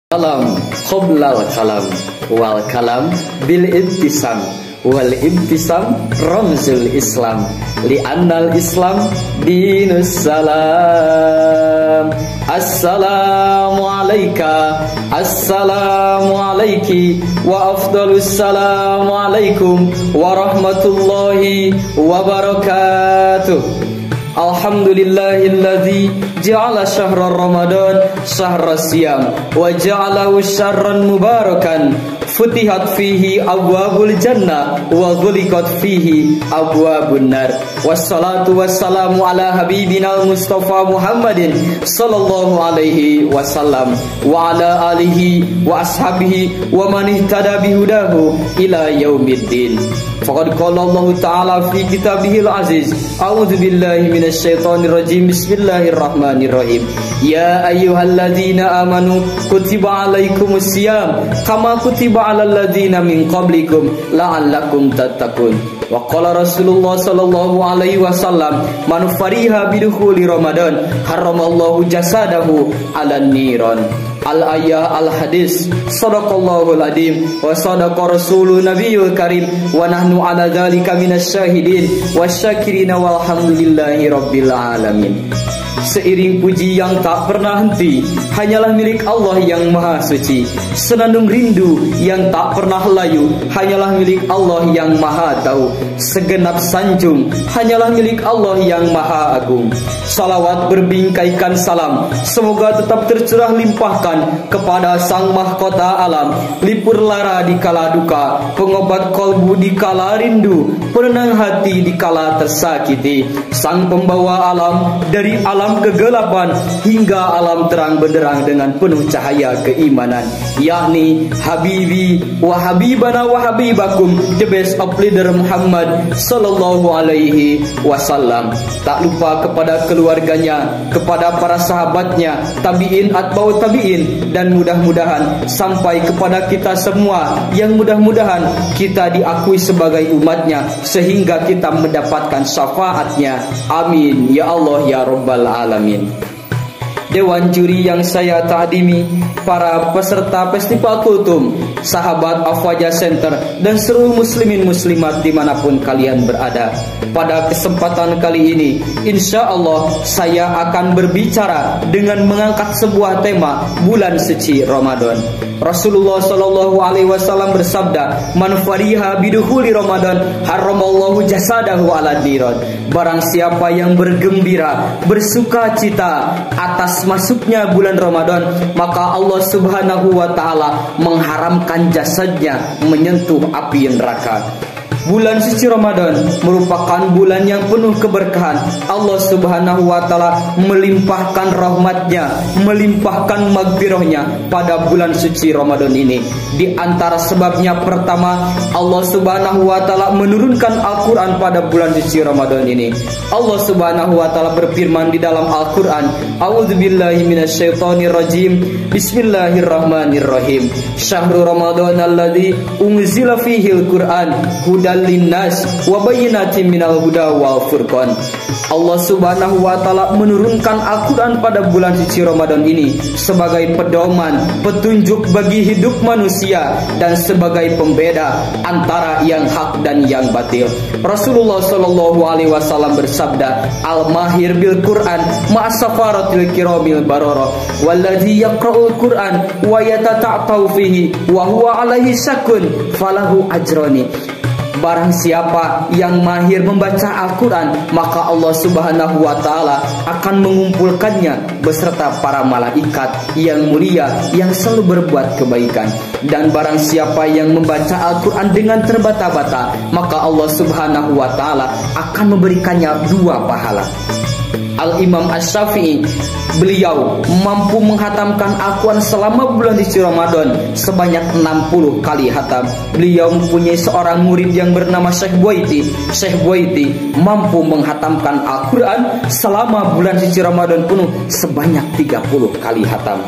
Kalam qoblal kalam wal kalam bil ibtisam wal ibtisam ramzul islam li'annal islam dinus salam. Assalamu alayka assalamu alayki wa afdalus salamu alaikum warahmatullahi wabarakatuh. Alhamdulillahilladzi ja'ala syahra Ramadan syahra siyam wa ja'alahu syahran mubarakan futihat fihi abwabul jannah wa ghuliqat fihi abwabun nar. Wassalatu wassalamu ala habibina Mustafa Muhammadin sallallahu alaihi wasallam wa ala alihi wa ashabihi wa man ihtada bihudahu ila yaumiddin. Faqad qala Allah Ta'ala fi kitabihil aziz. A'udzu billahi minasy syaithanir rajim. Bismillahirrahmanirrahim. Ya ayyuhalladzina amanu kutiba alaikumus syiyam kama kutiba alal ladzina min qablikum la'allakum tattaqun. Wa qala Rasulullah sallallahu alaihi wasallam man fariha bidukhuli Ramadan haramallahu jasadahu 'alan niran. Al-ayah al-hadis. Sadaqallahul adim wa sadaqa rasulun nabiyul karim wa nahnu ala dzalika minasyahidin wasyakirina walhamdulillahi rabbil alamin. Seiring puji yang tak pernah henti hanyalah milik Allah yang maha suci. Senandung rindu yang tak pernah layu hanyalah milik Allah yang maha tahu. Segenap sanjung hanyalah milik Allah yang maha agung. Salawat berbingkaikan salam semoga tetap tercurah limpahkan kepada sang mahkota alam, lipur lara di kala duka, pengobat kolbu di kala rindu, penenang hati di kala tersakiti, sang pembawa alam dari alam kegelapan hingga alam terang benderang dengan penuh cahaya keimanan, yakni Habibi wa Habibana wa Habibakum, the best of leader Muhammad sallallahu alaihi wasallam. Tak lupa kepada keluarganya, kepada para sahabatnya, tabi'in atba'ut tabi'in, dan mudah-mudahan sampai kepada kita semua yang mudah-mudahan kita diakui sebagai umatnya sehingga kita mendapatkan syafaatnya. Amin ya Allah ya Rabbal alamin. Dewan juri yang saya ta'dimi, para peserta festival kultum, sahabat Al-Fajr Center, dan seluruh muslimin muslimat dimanapun kalian berada. Pada kesempatan kali ini, insya Allah saya akan berbicara dengan mengangkat sebuah tema bulan suci Ramadan. Rasulullah sallallahu alaihi wasallam bersabda, "Man fariha bidukhuli Ramadan haramallahu jasadahu 'ala niran." Barang siapa yang bergembira, bersukacita atas masuknya bulan Ramadan, maka Allah Subhanahu wa taala mengharamkan jasadnya menyentuh api neraka. Bulan suci Ramadan merupakan bulan yang penuh keberkahan. Allah Subhanahu wa taala melimpahkan rahmatnya, melimpahkan maghfirahnya pada bulan suci Ramadan ini. Di antara sebabnya pertama, Allah Subhanahu wa taala menurunkan Al-Qur'an pada bulan suci Ramadan ini. Allah Subhanahu wa taala berfirman di dalam Al-Qur'an, A'udzubillahi minasyaitonir rajim. Bismillahirrahmanirrahim. Syahrul Ramadan alladzi unzila fihil Qur'an hudal linnas wa bayyinatin minal huda wal furqan. Allah Subhanahu wa taala menurunkan Al-Qur'an pada bulan suci Ramadan ini sebagai pedoman, petunjuk bagi hidup manusia dan sebagai pembeda antara yang hak dan yang batil. Rasulullah sallallahu alaihi wasallam bersabda, "Al-mahir bil Qur'an ma'asafaratil kiramil barara wallazi yaqra'ul Qur'an wa yatata'tau fihi wa huwa alaihi syakun falahu ajrani." Barang siapa yang mahir membaca Al-Quran, maka Allah Subhanahu wa ta'ala akan mengumpulkannya beserta para malaikat yang mulia yang selalu berbuat kebaikan. Dan barang siapa yang membaca Al-Quran dengan terbata-bata, maka Allah Subhanahu wa ta'ala akan memberikannya 2 pahala. Al-Imam Asy-Syafi'i, beliau mampu menghatamkan Al-Quran selama bulan suci Ramadan sebanyak 60 kali hatam. Beliau mempunyai seorang murid yang bernama Syekh Buaiti. Syekh Buaiti mampu menghatamkan Al-Quran selama bulan suci Ramadan penuh sebanyak 30 kali hatam.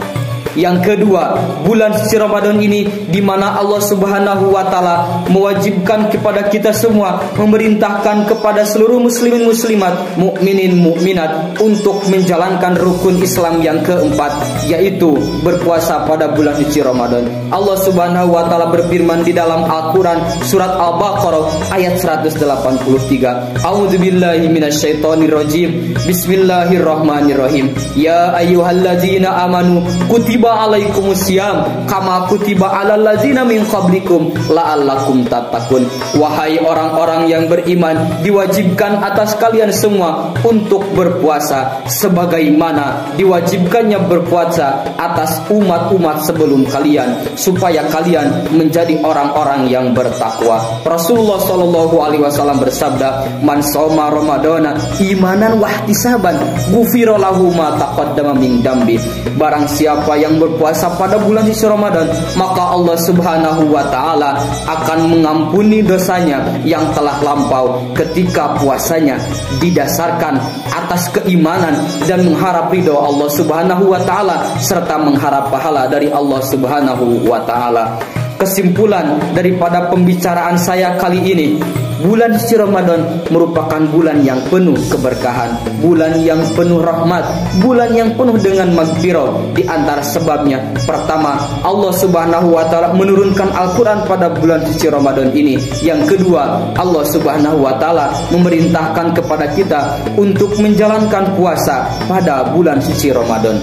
Yang kedua, bulan suci Ramadan ini di mana Allah Subhanahu wa taala mewajibkan kepada kita semua, memerintahkan kepada seluruh muslimin muslimat, mukminin mukminat untuk menjalankan rukun Islam yang keempat, yaitu berpuasa pada bulan suci Ramadan. Allah Subhanahu wa taala berfirman di dalam Al-Qur'an surat Al-Baqarah ayat 183. A'udzubillahi minasyaitonirrajim. Bismillahirrahmanirrahim. Ya ayyuhalladzina amanu kutiba alaikumusiyam kama kutiba alal ladzina min qablikum la'allakum tattaqun. Wahai orang-orang yang beriman, diwajibkan atas kalian semua untuk berpuasa sebagaimana diwajibkannya berpuasa atas umat-umat sebelum kalian, supaya kalian menjadi orang-orang yang bertakwa. Rasulullah Shallallahu alaihi wasallam bersabda, "Man shoma ramadana imanan wahtisaban, ghufira lahu ma taqaddama min dambi." Barang siapa yang berpuasa pada bulan suci Ramadan, maka Allah Subhanahu wa taala akan mengampuni dosanya yang telah lampau ketika puasanya didasarkan atas keimanan dan mengharap ridho Allah Subhanahu wa taala serta mengharap pahala dari Allah Subhanahu wa taala. Kesimpulan daripada pembicaraan saya kali ini, bulan suci Ramadan merupakan bulan yang penuh keberkahan, bulan yang penuh rahmat, bulan yang penuh dengan maghfirah. Di antara sebabnya, pertama, Allah Subhanahu wa taala menurunkan Al-Qur'an pada bulan suci Ramadan ini. Yang kedua, Allah Subhanahu wa taala memerintahkan kepada kita untuk menjalankan puasa pada bulan suci Ramadan.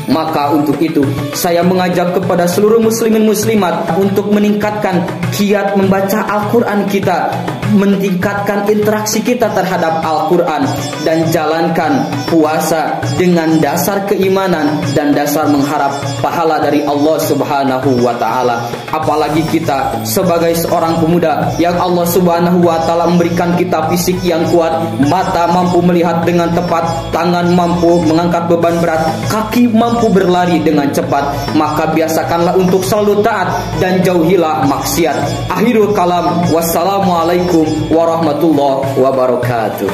Maka untuk itu saya mengajak kepada seluruh muslimin muslimat untuk meningkatkan kiat membaca Al-Quran kita, meningkatkan interaksi kita terhadap Al-Quran, dan jalankan puasa dengan dasar keimanan dan dasar mengharap pahala dari Allah Subhanahu wa taala. Apalagi kita sebagai seorang pemuda yang Allah Subhanahu wa taala memberikan kita fisik yang kuat, mata mampu melihat dengan tepat, tangan mampu mengangkat beban berat, kaki mampu berlari dengan cepat, maka biasakanlah untuk selalu taat dan jauhilah maksiat. Akhirul kalam, wassalamualaikum warahmatullahi wabarakatuh.